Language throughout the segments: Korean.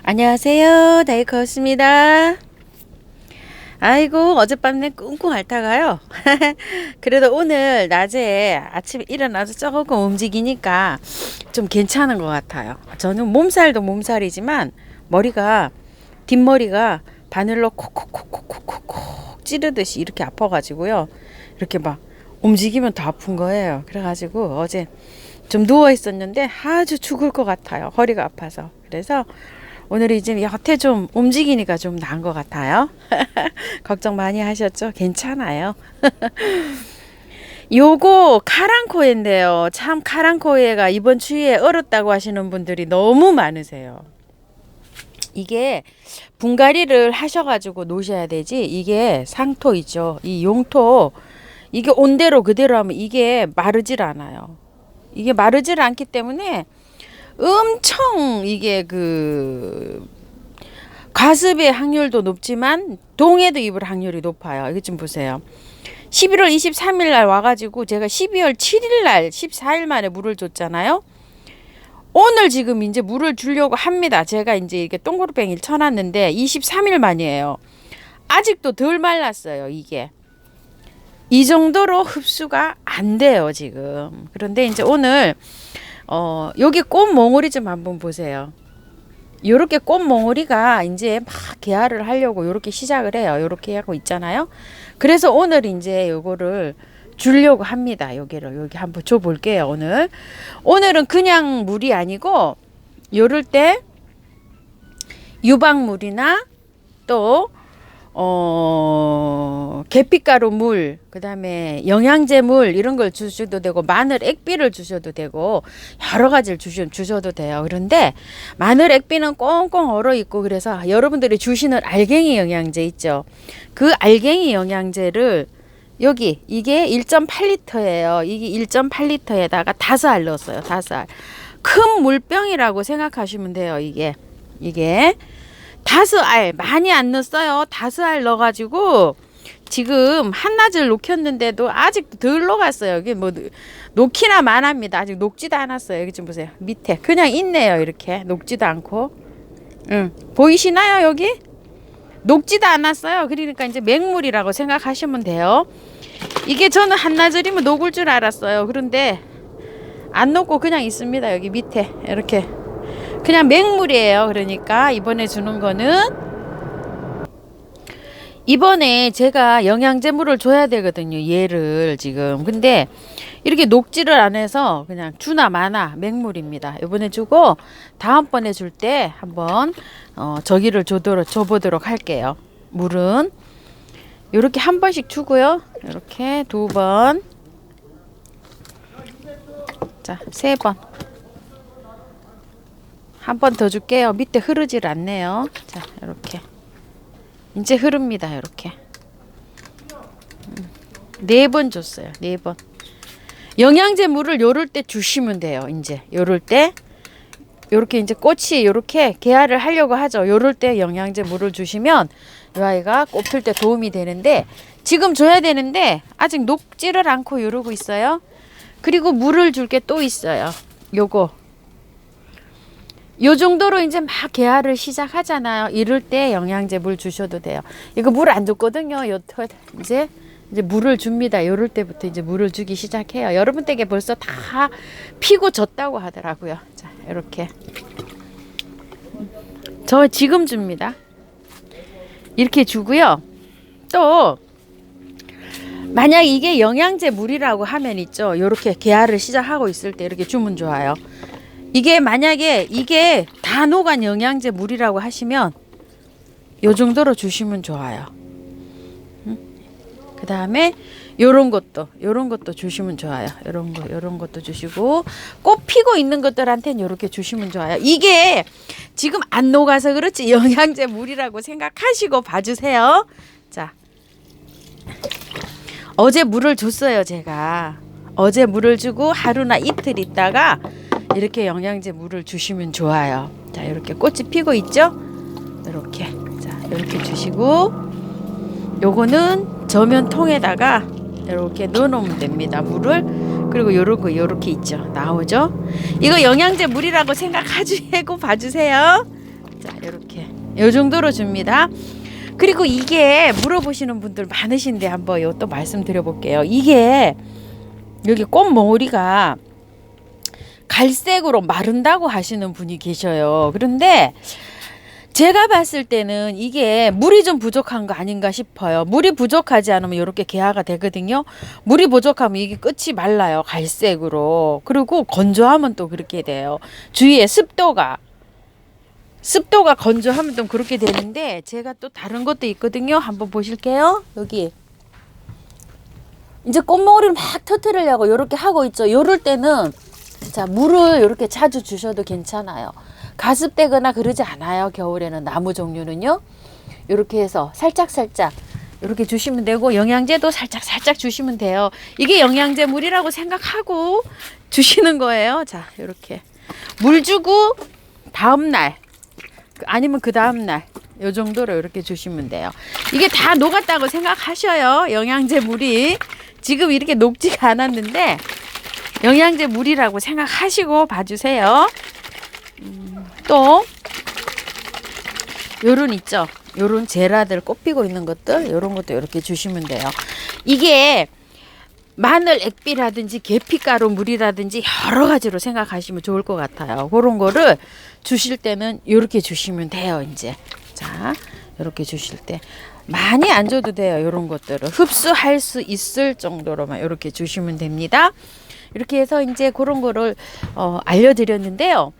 안녕하세요. 다이커스입니다. 아이고 어젯밤에 꿍꿍 앓다가요. 그래도 오늘 낮에 아침에 일어나서 조금 움직이니까 좀 괜찮은 것 같아요. 저는 몸살도 몸살이지만 머리가 뒷머리가 바늘로 콕콕콕콕콕콕 찌르듯이 이렇게 아파가지고요. 이렇게 막 움직이면 더 아픈 거예요. 그래가지고 어제 좀 누워 있었는데 아주 죽을 것 같아요. 허리가 아파서. 그래서 오늘 이제 여태 좀 움직이니까 좀 나은 것 같아요. 걱정 많이 하셨죠? 괜찮아요. 요거 카랑코에인데요. 참 카랑코에가 이번 추위에 얼었다고 하시는 분들이 너무 많으세요. 이게 분갈이를 하셔가지고 놓으셔야 되지. 이게 상토 있죠. 이 용토 이게 온대로 그대로 하면 이게 마르질 않아요. 이게 마르질 않기 때문에 엄청 이게 그 과습의 확률도 높지만 동해도 입을 확률이 높아요. 이것 좀 보세요. 11월 23일 날 와가지고 제가 12월 7일 날 14일 만에 물을 줬잖아요. 오늘 지금 이제 물을 주려고 합니다. 제가 이제 이렇게 동그랑땡이를 쳐놨는데 23일 만이에요. 아직도 덜 말랐어요. 이게 이 정도로 흡수가 안 돼요 지금. 그런데 이제 오늘 여기 꽃몽우리 좀 한번 보세요. 요렇게 꽃몽우리가 이제 막 개화를 하려고 요렇게 시작을 해요. 요렇게 하고 있잖아요. 그래서 오늘 이제 요거를 주려고 합니다. 여기를 여기 한번 줘 볼게요. 오늘은 그냥 물이 아니고 요럴 때 유박물이나 또 계피가루 물, 그 다음에 영양제 물 이런 걸 주셔도 되고 마늘 액비를 주셔도 되고 여러 가지를 주셔도 돼요. 그런데 마늘 액비는 꽁꽁 얼어 있고 그래서 여러분들이 주시는 알갱이 영양제 있죠. 그 알갱이 영양제를 여기 이게 1.8리터예요. 이게 1.8리터에다가 5알 넣었어요. 5알. 큰 물병이라고 생각하시면 돼요. 이게 5알 많이 안 넣었어요. 5알 넣어가지고 지금 한낮을 녹였는데도 아직도 덜 녹았어요. 이게 뭐 녹기나 마납니다. 아직 녹지도 않았어요. 여기 좀 보세요. 밑에 그냥 있네요. 이렇게 녹지도 않고. 보이시나요? 여기 녹지도 않았어요. 그러니까 이제 맹물이라고 생각하시면 돼요. 이게 저는 한나절이면 녹을 줄 알았어요. 그런데 안 녹고 그냥 있습니다. 여기 밑에 이렇게 그냥 맹물이에요. 그러니까 이번에 주는 거는 이번에 제가 영양제 물을 줘야 되거든요. 얘를 지금. 근데 이렇게 녹지를 안 해서 그냥 주나 마나 맹물입니다. 이번에 주고 다음번에 줄 때 한번 저기를 줘보도록 할게요. 물은 이렇게 한 번씩 주고요. 이렇게 2번, 자 3번. 한 번 더 줄게요. 밑에 흐르질 않네요. 자, 이렇게 이제 흐릅니다. 이렇게 4번 줬어요. 4번. 영양제 물을 요럴 때 주시면 돼요. 이제 요럴 때 요렇게 이제 꽃이 요렇게 개화를 하려고 하죠. 요럴 때 영양제 물을 주시면 이 아이가 꽃 필 때 도움이 되는데 지금 줘야 되는데 아직 녹지를 않고 이러고 있어요. 그리고 물을 줄 게 또 있어요. 요거 요 정도로 이제 막 개화를 시작하잖아요. 이럴 때 영양제 물 주셔도 돼요. 이거 물 안 줬거든요. 이제 물을 줍니다. 이럴 때부터 이제 물을 주기 시작해요. 여러분 댁에 벌써 다 피고 졌다고 하더라고요. 자, 이렇게 저 지금 줍니다. 이렇게 주고요. 또 만약 이게 영양제 물이라고 하면 있죠. 이렇게 개화를 시작하고 있을 때 이렇게 주면 좋아요. 이게 만약에 이게 다 녹은 영양제 물이라고 하시면 요 정도로 주시면 좋아요. 그 다음에 요런 것도 주시면 좋아요. 요런 것도 주시고 꽃 피고 있는 것들한테는 요렇게 주시면 좋아요. 이게 지금 안 녹아서 그렇지 영양제 물이라고 생각하시고 봐주세요. 자, 어제 물을 줬어요. 제가 어제 물을 주고 하루나 이틀 있다가 이렇게 영양제 물을 주시면 좋아요. 자, 이렇게 꽃이 피고 있죠? 이렇게. 자, 이렇게 주시고 요거는 저면통에다가 이렇게 넣어 놓으면 됩니다. 물을. 그리고 요렇게 있죠. 나오죠? 이거 영양제 물이라고 생각하시고 봐주세요. 자, 이렇게 요 정도로 줍니다. 그리고 이게 물어보시는 분들 많으신데 한번 또 말씀드려 볼게요. 이게 여기 꽃봉오리가 갈색으로 마른다고 하시는 분이 계셔요. 그런데 제가 봤을 때는 이게 물이 좀 부족한 거 아닌가 싶어요. 물이 부족하지 않으면 이렇게 개화가 되거든요. 물이 부족하면 이게 끝이 말라요. 갈색으로. 그리고 건조하면 또 그렇게 돼요. 주위에 습도가 건조하면 좀 그렇게 되는데, 제가 또 다른 것도 있거든요. 한번 보실게요. 여기 이제 꽃봉오리를 막 터트리려고 이렇게 하고 있죠. 요럴 때는 자, 물을 이렇게 자주 주셔도 괜찮아요. 가습되거나 그러지 않아요. 겨울에는 나무 종류는요. 이렇게 해서 살짝 이렇게 주시면 되고, 영양제도 살짝 주시면 돼요. 이게 영양제 물이라고 생각하고 주시는 거예요. 자, 이렇게 물 주고 다음날 아니면 그 다음날 요 정도로 이렇게 주시면 돼요. 이게 다 녹았다고 생각하셔요. 영양제 물이 지금 이렇게 녹지가 않았는데 영양제 물이라고 생각하시고 봐주세요. 또 요런 있죠. 요런 제라들 꽃 피고 있는 것들, 요런 것도 이렇게 주시면 돼요. 이게 마늘 액비라든지 계피가루 물이라든지 여러 가지로 생각하시면 좋을 것 같아요. 그런 거를 주실 때는 이렇게 주시면 돼요. 이제 자, 이렇게 주실 때 많이 안 줘도 돼요. 이런 것들을 흡수할 수 있을 정도로만 이렇게 주시면 됩니다. 이렇게 해서 이제 그런 거를 알려드렸는데요.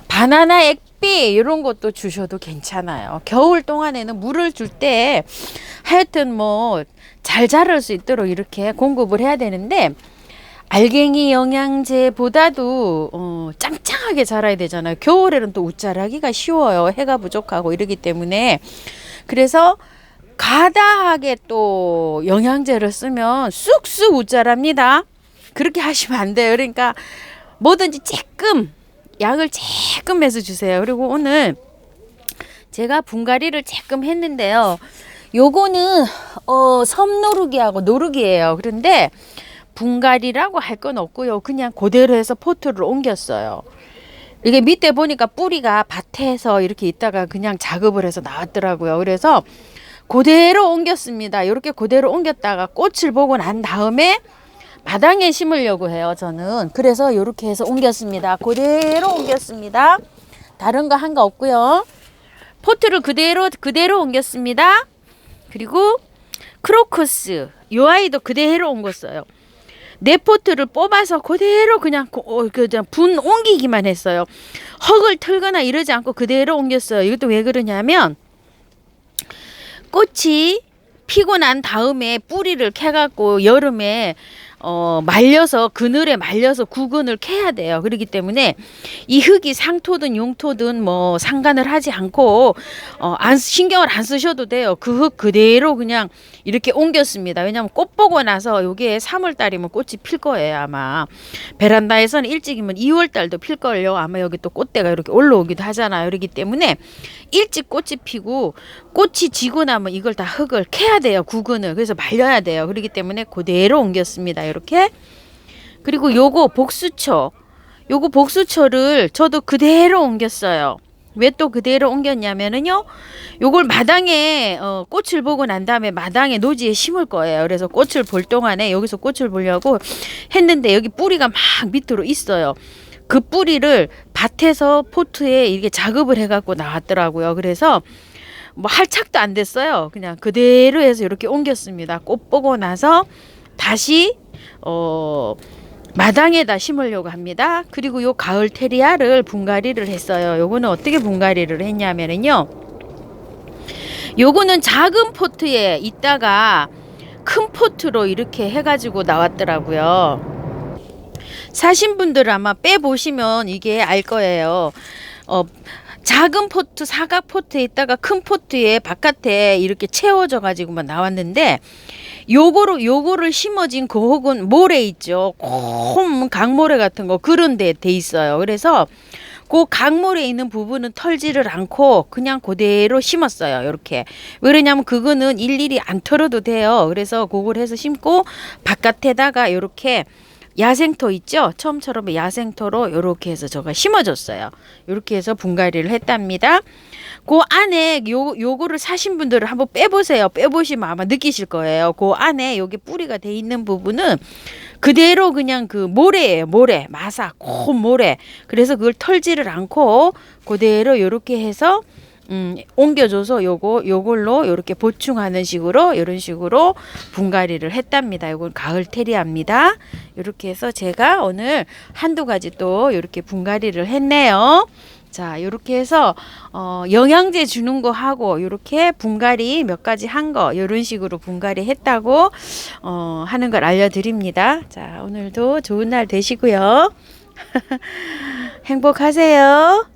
바나나 액비 이런 것도 주셔도 괜찮아요. 겨울 동안에는 물을 줄 때 하여튼 뭐 잘 자랄 수 있도록 이렇게 공급을 해야 되는데, 알갱이 영양제보다도 짱짱하게 자라야 되잖아요. 겨울에는 또 웃자라기가 쉬워요. 해가 부족하고 이러기 때문에. 그래서 과다하게 또 영양제를 쓰면 쑥쑥 웃자랍니다. 그렇게 하시면 안 돼요. 그러니까 뭐든지 양을 조금 해서 주세요. 그리고 오늘 제가 분갈이를 조금 했는데요. 요거는 섬노루기하고 노루기예요. 그런데 분갈이라고 할 건 없고요. 그냥 그대로 해서 포트를 옮겼어요. 이게 밑에 보니까 뿌리가 밭에서 이렇게 있다가 그냥 작업을 해서 나왔더라고요. 그래서 그대로 옮겼습니다. 이렇게 그대로 옮겼다가 꽃을 보고 난 다음에 마당에 심으려고 해요. 저는 그래서 이렇게 해서 옮겼습니다. 그대로 옮겼습니다. 다른 거 한 거 없고요. 포트를 그대로 옮겼습니다. 그리고 크로커스 요 아이도 그대로 옮겼어요. 네 포트를 뽑아서 그대로 그냥 분 옮기기만 했어요. 흙을 털거나 이러지 않고 그대로 옮겼어요. 이것도 왜 그러냐면 꽃이 피고 난 다음에 뿌리를 캐갖고 여름에 말려서 그늘에 말려서 구근을 캐야 돼요. 그렇기 때문에 이 흙이 상토든 용토든 뭐 상관을 하지 않고 신경을 안 쓰셔도 돼요. 그 흙 그대로 그냥 이렇게 옮겼습니다. 왜냐하면 꽃 보고 나서 요게 3월 달이면 꽃이 필 거예요. 아마 베란다에서는 일찍이면 2월 달도 필 걸요. 아마 여기 또 꽃대가 이렇게 올라오기도 하잖아요. 그렇기 때문에 일찍 꽃이 피고 꽃이 지고 나면 이걸 다 흙을 캐야 돼요. 구근을. 그래서 말려야 돼요. 그렇기 때문에 그대로 옮겼습니다. 이렇게. 그리고 요거 복수초를 저도 그대로 옮겼어요. 왜 또 그대로 옮겼냐면은요, 요걸 마당에 꽃을 보고 난 다음에 마당에 노지에 심을 거예요. 그래서 꽃을 볼 동안에 여기서 꽃을 보려고 했는데 여기 뿌리가 막 밑으로 있어요. 그 뿌리를 밭에서 포트에 이렇게 작업을 해갖고 나왔더라고요. 그래서 뭐 할착도 안 됐어요. 그냥 그대로 해서 이렇게 옮겼습니다. 꽃 보고 나서 다시 마당에다 심으려고 합니다. 그리고 요 가을 테리아를 분갈이를 했어요. 요거는 어떻게 분갈이를 했냐면은요, 요거는 작은 포트에 있다가 큰 포트로 이렇게 해가지고 나왔더라고요. 사신 분들 아마 빼보시면 이게 알 거예요. 작은 포트, 사각 포트에 있다가 큰 포트에 바깥에 이렇게 채워져 가지고만 나왔는데, 요거를 심어진 그 혹은 모래 있죠. 강모래 같은 거 그런 데 돼 있어요. 그래서 그 강모래 있는 부분은 털지를 않고 그냥 그대로 심었어요. 이렇게. 왜냐면 그거는 일일이 안 털어도 돼요. 그래서 그걸 해서 심고 바깥에다가 이렇게 야생토 있죠? 처음처럼 야생토로 요렇게 해서 제가 심어줬어요. 요렇게 해서 분갈이를 했답니다. 그 안에 요거를 사신 분들은 한번 빼보세요. 빼보시면 아마 느끼실 거예요. 그 안에 요게 뿌리가 돼 있는 부분은 그대로 그냥 그 모래예요. 모래, 마사, 고 모래. 그래서 그걸 털지를 않고 그대로 요렇게 해서 옮겨줘서 요걸로 요렇게 보충하는 식으로 요런 식으로 분갈이를 했답니다. 요건 가을 테리아입니다. 요렇게 해서 제가 오늘 한두 가지 또 요렇게 분갈이를 했네요. 자, 요렇게 해서 영양제 주는 거 하고 요렇게 분갈이 몇 가지 한 거 요런 식으로 분갈이 했다고 하는 걸 알려드립니다. 자, 오늘도 좋은 날 되시고요. 행복하세요.